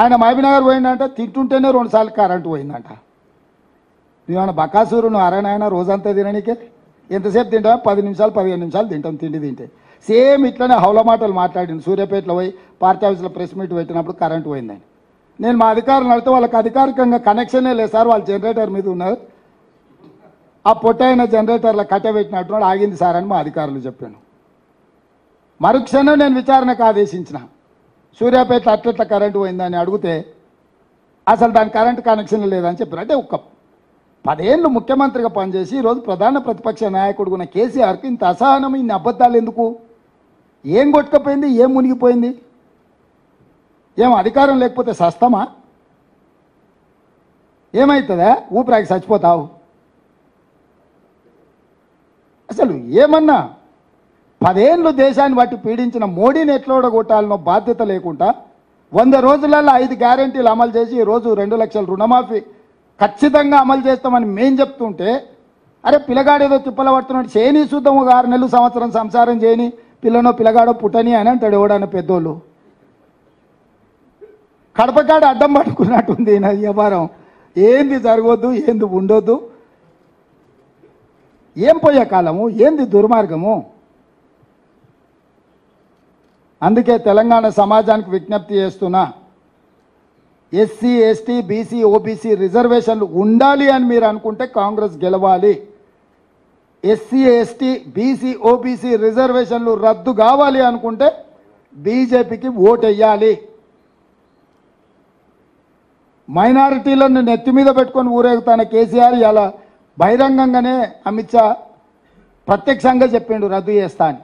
ఆయన మహబూబ్నగర్ పోయిందంట, తింటుంటేనే 2 సార్లు కరెంటు పోయిందంట. నువ్వేమన్నా బకాసూరు, నువ్వు అరేనాయన రోజంతా తిననీకే? ఎంతసేపు తింటావా? 10 నిమిషాలు 15 నిమిషాలు తింటాం తిండి తింటే. సేమ్ ఇట్లనే హౌల మాటలు మాట్లాడింది. సూర్యాపేటలో పోయి పార్టీ ఆఫీస్లో ప్రెస్ మీట్ పెట్టినప్పుడు కరెంటు పోయిందని. నేను మా అధికారులను అడిగితే వాళ్ళకి అధికారికంగా కనెక్షనే లేదు సార్, వాళ్ళు జనరేటర్ మీద ఉన్నారు, ఆ పొట్టైన జనరేటర్లో కట్టబెట్టినట్టున్నాడు, ఆగింది సార్ అని మా అధికారులు చెప్పాను. మరుక్షణం నేను విచారణకు ఆదేశించిన. సూర్యాపేట అట్లట్ల కరెంటు పోయిందని అడిగితే అసలు దాని కరెంటు కనెక్షన్ లేదని చెప్పారు. అంటే ఒక 10 ఏళ్ళు ముఖ్యమంత్రిగా పనిచేసి ఈరోజు ప్రధాన ప్రతిపక్ష నాయకుడు ఉన్న కేసీఆర్కి ఇంత అసహనం, ఇన్ని అబద్ధాలు ఎందుకు? ఏం కొట్టుకపోయింది? ఏం మునిగిపోయింది? ఏం అధికారం లేకపోతే సస్తమా? ఏమవుతుందా? ఊపిరాకి చచ్చిపోతావు? అసలు ఏమన్నా 10 ఏళ్ళు దేశాన్ని బట్టి పీడించిన మోడీని ఎట్లా ఓడగొట్టాలనో బాధ్యత లేకుండా 100 రోజులలో 5 గ్యారెంటీలు అమలు చేసి ఈరోజు 2 లక్షల రుణమాఫీ ఖచ్చితంగా అమలు చేస్తామని మేం చెప్తుంటే, అరే పిల్లగాడేదో తిప్పల పడుతున్నాడు, చేయని చూద్దాం, 6 నెలలు సంవత్సరం సంసారం చేయని, పిల్లనో పిల్లగాడో పుట్టని అని అంటాడు ఎవడన్నా పెద్దోళ్ళు. కడపకాడ అడ్డం పట్టుకున్నట్టుంది నా వ్యవహారం. ఏంది జరగొద్దు, ఏంది ఉండొద్దు, ఏం పోయే కాలము, ఏంది దుర్మార్గము? అందుకే తెలంగాణ సమాజానికి విజ్ఞప్తి చేస్తున్నా, ఎస్సీ ఎస్టీ బీసీ ఓబీసీ రిజర్వేషన్లు ఉండాలి అని మీరు అనుకుంటే కాంగ్రెస్ గెలవాలి. ఎస్సీ ఎస్టీ బీసీ ఓబీసీ రిజర్వేషన్లు రద్దు కావాలి అనుకుంటే బీజేపీకి ఓటు వేయాలి. మైనారిటీలను నెత్తి మీద పెట్టుకొని ఊరేగుతాన కేసీఆర్ ఇలా బహిరంగంగానే అమిత్ షా ప్రత్యక్షంగా చెప్పిండు రద్దు చేస్తా అని.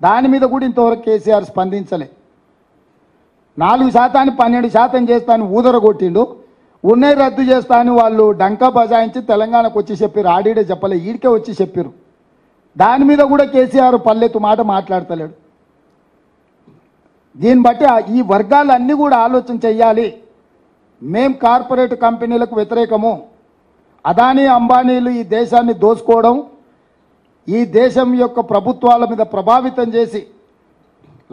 దాని మీద కూడా ఇంతవరకు కేసీఆర్ స్పందించలే. 4% 12% చేస్తాను ఊదరగొట్టిండు. ఉన్నాయి రద్దు చేస్తా అని వాళ్ళు డంకా బజాయించి తెలంగాణకు వచ్చి చెప్పారు. ఆడిడే చెప్పలే, ఈడికే వచ్చి చెప్పారు. దాని మీద కూడా కేసీఆర్ పల్లెత్తు మాట మాట్లాడతలేడు. దీన్ని బట్టి ఈ వర్గాలన్నీ కూడా ఆలోచన చెయ్యాలి. మేం కార్పొరేట్ కంపెనీలకు వ్యతిరేకము. అదానీ అంబానీలు ఈ దేశాన్ని దోచుకోవడం, ఈ దేశం యొక్క ప్రభుత్వాల మీద ప్రభావితం చేసి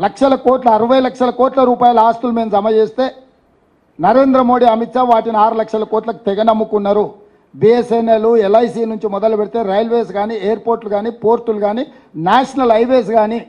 60 లక్షల కోట్ల రూపాయల ఆస్తులు మేము జమ చేస్తే నరేంద్ర మోడీ అమిత్ షా వాటిని 6 లక్షల కోట్లకు తెగ నమ్ముకున్నారు. బిఎస్ఎన్ఎల్ ఎల్ఐసి నుంచి మొదలు పెడితే రైల్వేస్ కానీ, ఎయిర్పోర్ట్లు కానీ, పోర్టులు కానీ, నేషనల్ హైవేస్ కానీ